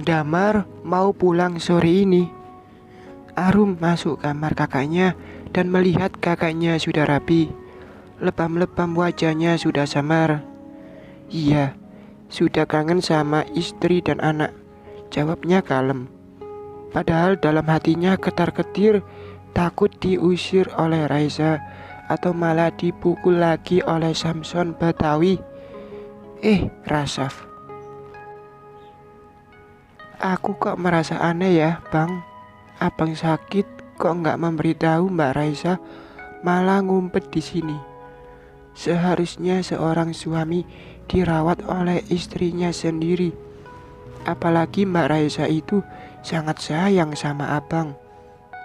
Damar mau pulang sore ini. Arum masuk kamar kakaknya dan melihat kakaknya sudah rapi. Lebam-lebam wajahnya sudah samar. Iya, sudah kangen sama istri dan anak, jawabnya kalem. Padahal dalam hatinya ketar-ketir, takut diusir oleh Raisa atau malah dipukul lagi oleh Samson Betawi. Rasaf. Aku kok merasa aneh ya, Bang. Abang sakit kok nggak memberitahu Mbak Raisa, malah ngumpet di sini. Seharusnya seorang suami dirawat oleh istrinya sendiri. Apalagi Mbak Raisa itu sangat sayang sama abang.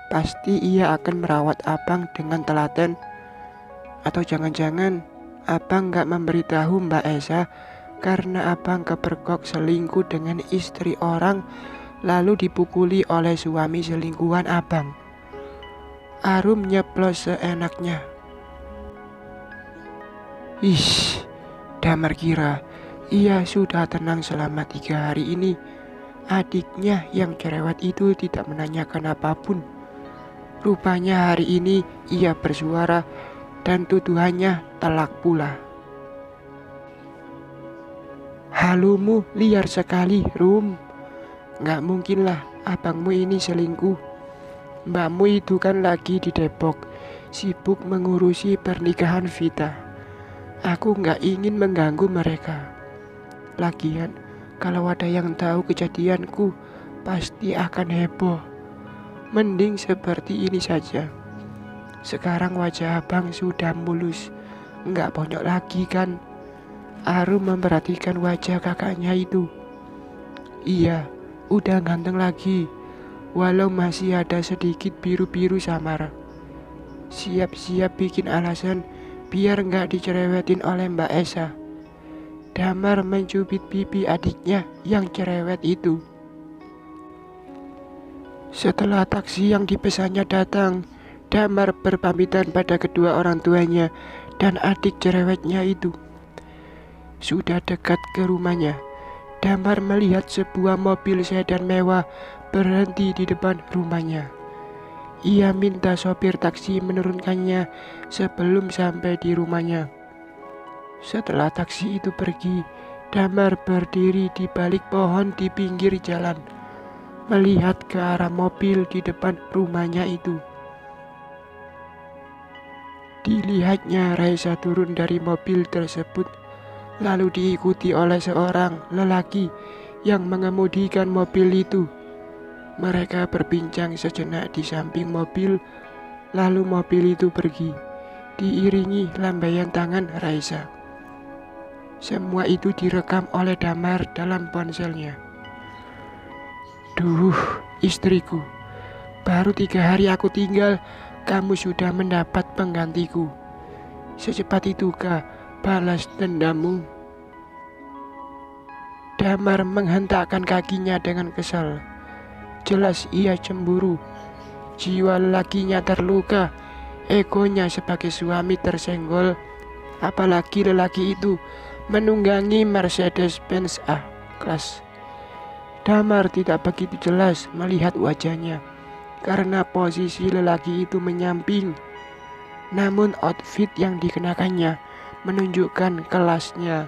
Pasti ia akan merawat abang dengan telaten. Atau jangan-jangan abang nggak memberitahu Mbak Esa karena abang kepergok selingkuh dengan istri orang, lalu dipukuli oleh suami selingkuhan abang. Arum nyeplos seenaknya. Damar kira ia sudah tenang selama 3 hari ini. Adiknya yang cerewet itu tidak menanyakan apapun. Rupanya hari ini ia bersuara dan tuduhannya telak pula. Halumu liar sekali, Rum. Nggak mungkinlah abangmu ini selingkuh. Mbakmu itu kan lagi di Depok, sibuk mengurusi pernikahan Vita. Aku nggak ingin mengganggu mereka. Lagian, kalau ada yang tahu kejadianku, pasti akan heboh. Mending seperti ini saja. Sekarang wajah abang sudah mulus, nggak bonyok lagi kan? Arum memperhatikan wajah kakaknya itu. Iya, udah ganteng lagi, walau masih ada sedikit biru-biru samar. Siap-siap bikin alasan biar nggak dicerewetin oleh Mbak Esa. Damar mencubit pipi adiknya yang cerewet itu. Setelah taksi yang dipesannya datang, Damar berpamitan pada kedua orang tuanya dan adik cerewetnya itu. Sudah dekat ke rumahnya, Damar melihat sebuah mobil sedan mewah berhenti di depan rumahnya. Ia minta sopir taksi menurunkannya sebelum sampai di rumahnya. Setelah taksi itu pergi, Damar berdiri di balik pohon di pinggir jalan, melihat ke arah mobil di depan rumahnya itu. Dilihatnya Raisa turun dari mobil tersebut, lalu diikuti oleh seorang lelaki yang mengemudikan mobil itu. Mereka berbincang sejenak di samping mobil, lalu mobil itu pergi, diiringi lambaian tangan Raisa. Semua itu direkam oleh Damar dalam ponselnya. Duh, istriku, baru 3 hari aku tinggal, kamu sudah mendapat penggantiku. Secepat itukah balas dendammu? Damar menghentakkan kakinya dengan kesal. Jelas ia cemburu. Jiwa lelakinya terluka, egonya sebagai suami tersenggol. Apalagi lelaki itu menunggangi Mercedes-Benz A-Class. Damar tidak begitu jelas melihat wajahnya karena posisi lelaki itu menyamping. Namun outfit yang dikenakannya menunjukkan kelasnya.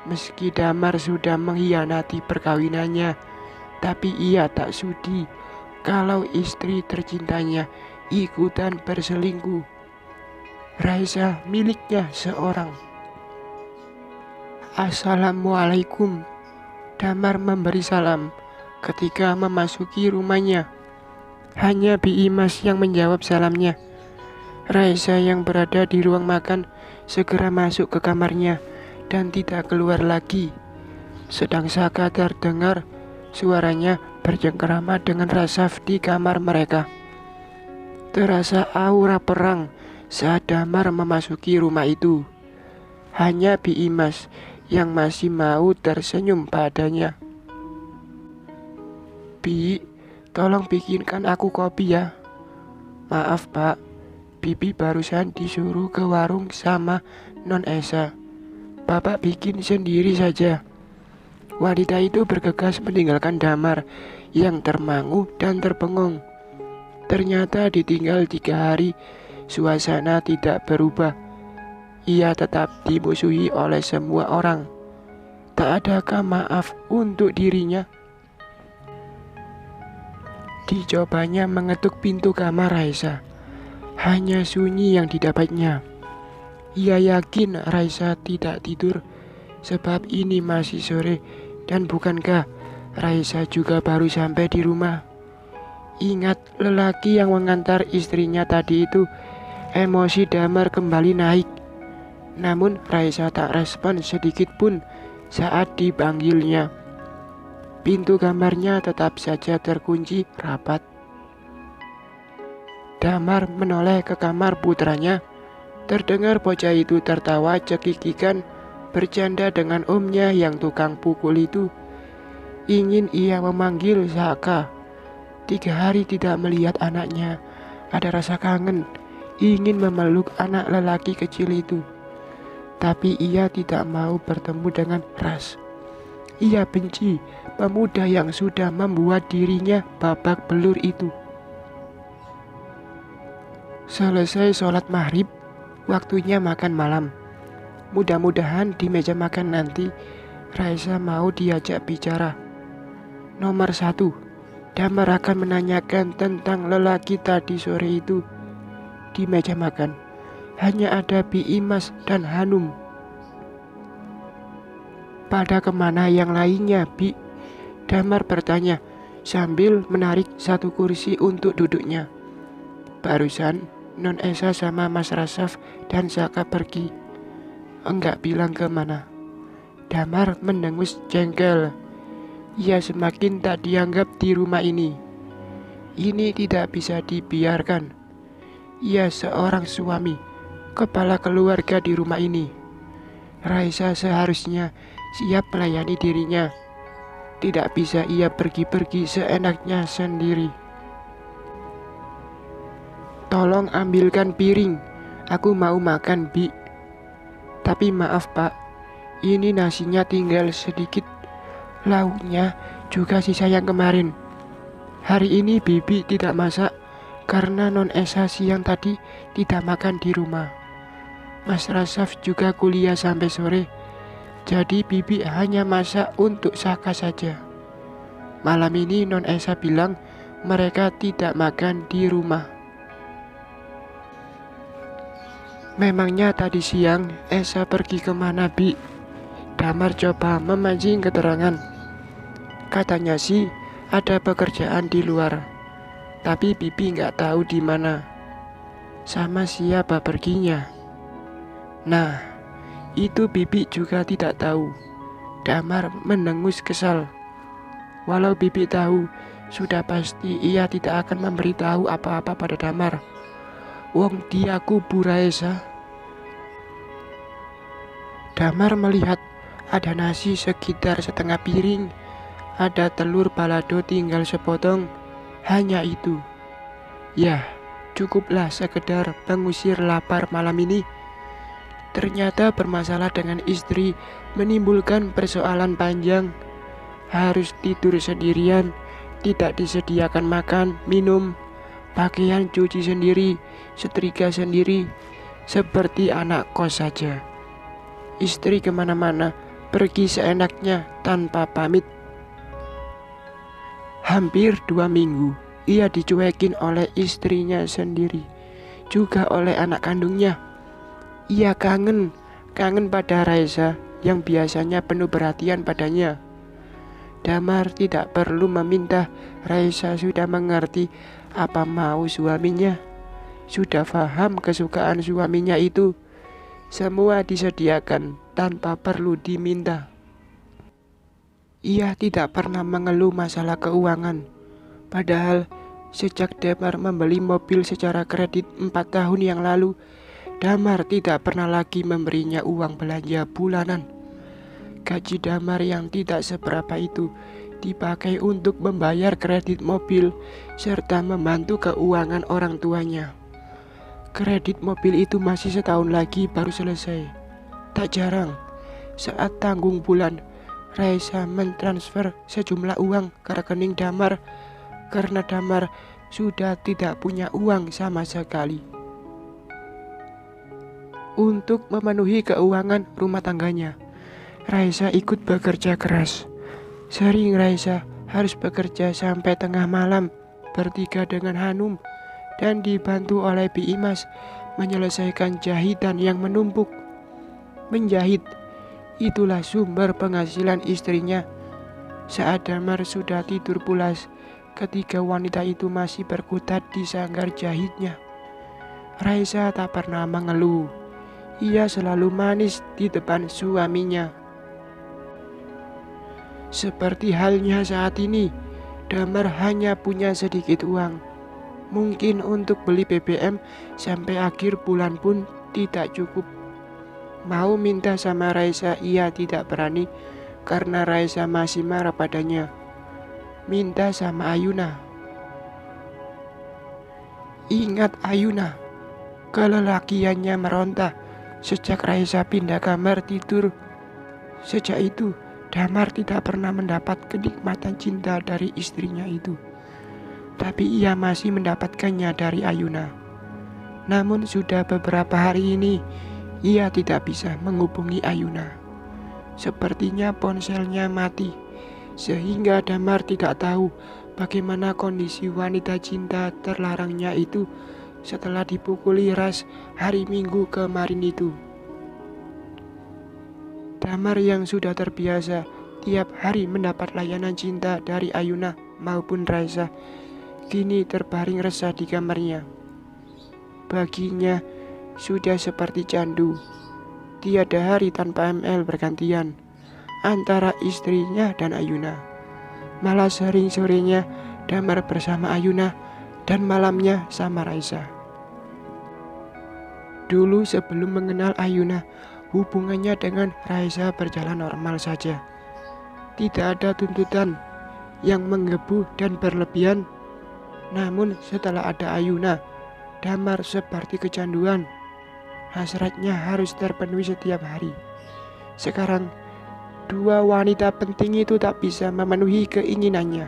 Meski Damar sudah mengkhianati perkawinannya, tapi ia tak sudi kalau istri tercintanya ikutan berselingkuh. Raisa miliknya seorang. Assalamualaikum. Damar memberi salam ketika memasuki rumahnya. Hanya Bi Imas yang menjawab salamnya. Raisa yang berada di ruang makan segera masuk ke kamarnya dan tidak keluar lagi. Sedang Saka terdengar suaranya bercengkerama dengan Rasaf di kamar mereka. Terasa aura perang saat Damar memasuki rumah itu. Hanya Bi Imas yang masih mau tersenyum padanya. Bi, tolong bikinkan aku kopi ya. Maaf Pak, Bibi barusan disuruh ke warung sama Non Esa. Bapak bikin sendiri saja. Wanita itu bergegas meninggalkan Damar yang termangu dan terbengong. Ternyata ditinggal 3 hari, suasana tidak berubah. Ia tetap dimusuhi oleh semua orang. Tak adakah maaf untuk dirinya? Dicobanya mengetuk pintu kamar Raisa. Hanya sunyi yang didapatnya. Ia yakin Raisa tidak tidur, sebab ini masih sore, dan bukankah Raisa juga baru sampai di rumah? Ingat lelaki yang mengantar istrinya tadi itu. Emosi Damar kembali naik. Namun Raisa tak respon sedikit pun saat dipanggilnya. Pintu kamarnya tetap saja terkunci rapat. Damar menoleh ke kamar putranya. Terdengar bocah itu tertawa cekikikan, bercanda dengan omnya yang tukang pukul itu. Ingin ia memanggil Saka. 3 hari tidak melihat anaknya. Ada rasa kangen, ingin memeluk anak lelaki kecil itu. Tapi ia tidak mau bertemu dengan Ras. Ia benci pemuda yang sudah membuat dirinya babak belur itu. Selesai sholat maghrib, waktunya makan malam. Mudah-mudahan di meja makan nanti Raisa mau diajak bicara. Nomor 1, Damar akan menanyakan tentang lelaki tadi sore itu. Di meja makan hanya ada Bi Imas dan Hanum. Pada kemana yang lainnya, Bi? Damar bertanya sambil menarik satu kursi untuk duduknya. Barusan Non Esa sama Mas Rasaf dan Zaka pergi. Enggak bilang kemana. Damar mendengus jengkel. Ia semakin tak dianggap di rumah ini. Ini tidak bisa dibiarkan. Ia seorang suami, kepala keluarga di rumah ini. Raisa seharusnya siap melayani dirinya. Tidak bisa ia pergi-pergi seenaknya sendiri. Tolong ambilkan piring, aku mau makan, Bi. Tapi maaf Pak, ini nasinya tinggal sedikit. Lauknya juga sisa yang kemarin. Hari ini Bibi tidak masak karena Non Esa siang tadi tidak makan di rumah. Mas Rasaf juga kuliah sampai sore. Jadi Bibi hanya masak untuk Saka saja. Malam ini Non Esa bilang mereka tidak makan di rumah. Memangnya tadi siang Esa pergi kemana, Bi? Damar coba memancing keterangan. Katanya sih ada pekerjaan di luar, tapi Bibi nggak tahu di mana. Sama siapa perginya? Nah, itu Bibi juga tidak tahu. Damar mendengus kesal. Walau Bibi tahu, sudah pasti ia tidak akan memberitahu apa-apa pada Damar. Wong dia kubu Raisa. Damar melihat ada nasi sekitar setengah piring, ada telur balado tinggal sepotong, hanya itu. Ya, cukuplah sekedar mengusir lapar malam ini. Ternyata bermasalah dengan istri menimbulkan persoalan panjang. Harus tidur sendirian, tidak disediakan makan, minum, pakaian cuci sendiri, setrika sendiri, seperti anak kos saja. Istri kemana-mana, pergi seenaknya tanpa pamit. Hampir 2 minggu, ia dicuekin oleh istrinya sendiri, juga oleh anak kandungnya. Ia kangen pada Raisa yang biasanya penuh perhatian padanya. Damar tidak perlu meminta, Raisa sudah mengerti apa mau suaminya. Sudah paham kesukaan suaminya itu. Semua disediakan tanpa perlu diminta. Ia tidak pernah mengeluh masalah keuangan. Padahal sejak Damar membeli mobil secara kredit 4 tahun yang lalu, Damar tidak pernah lagi memberinya uang belanja bulanan. Gaji Damar yang tidak seberapa itu dipakai untuk membayar kredit mobil serta membantu keuangan orang tuanya. Kredit mobil itu masih setahun lagi baru selesai. Tak jarang saat tanggung bulan, Raisa mentransfer sejumlah uang ke rekening Damar karena Damar sudah tidak punya uang sama sekali untuk memenuhi keuangan rumah tangganya. Raisa ikut bekerja keras. Sering Raisa harus bekerja sampai tengah malam bertiga dengan Hanum dan dibantu oleh Bi Imas menyelesaikan jahitan yang menumpuk. Menjahit, itulah sumber penghasilan istrinya. Saat Damar sudah tidur pulas, ketiga wanita itu masih berkutat di sanggar jahitnya. Raisa tak pernah mengeluh. Ia selalu manis di depan suaminya. Seperti halnya saat ini, Damar hanya punya sedikit uang. Mungkin untuk beli BBM sampai akhir bulan pun tidak cukup. Mau minta sama Raisa ia tidak berani karena Raisa masih marah padanya. Minta sama Ayuna. Ingat Ayuna, kelelakiannya meronta sejak Raisa pindah kamar tidur. Sejak itu, Damar tidak pernah mendapat kenikmatan cinta dari istrinya itu. Tapi ia masih mendapatkannya dari Ayuna. Namun sudah beberapa hari ini, ia tidak bisa menghubungi Ayuna. Sepertinya ponselnya mati, sehingga Damar tidak tahu bagaimana kondisi wanita cinta terlarangnya itu setelah dipukuli ras hari Minggu kemarin itu. Damar yang sudah terbiasa tiap hari mendapat layanan cinta dari Ayuna maupun Raisa, kini terbaring resah di kamarnya. Baginya sudah seperti candu. Tiada hari tanpa ML bergantian antara istrinya dan Ayuna. Malah sering sorenya Damar bersama Ayuna dan malamnya sama Raisa. Dulu sebelum mengenal Ayuna, hubungannya dengan Raisa berjalan normal saja. Tidak ada tuntutan yang menggebu dan berlebihan. Namun setelah ada Ayuna, Damar seperti kecanduan. Hasratnya harus terpenuhi setiap hari. Sekarang, dua wanita penting itu tak bisa memenuhi keinginannya,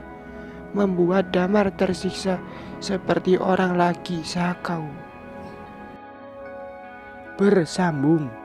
membuat Damar tersiksa seperti orang lagi sakau. Bersambung.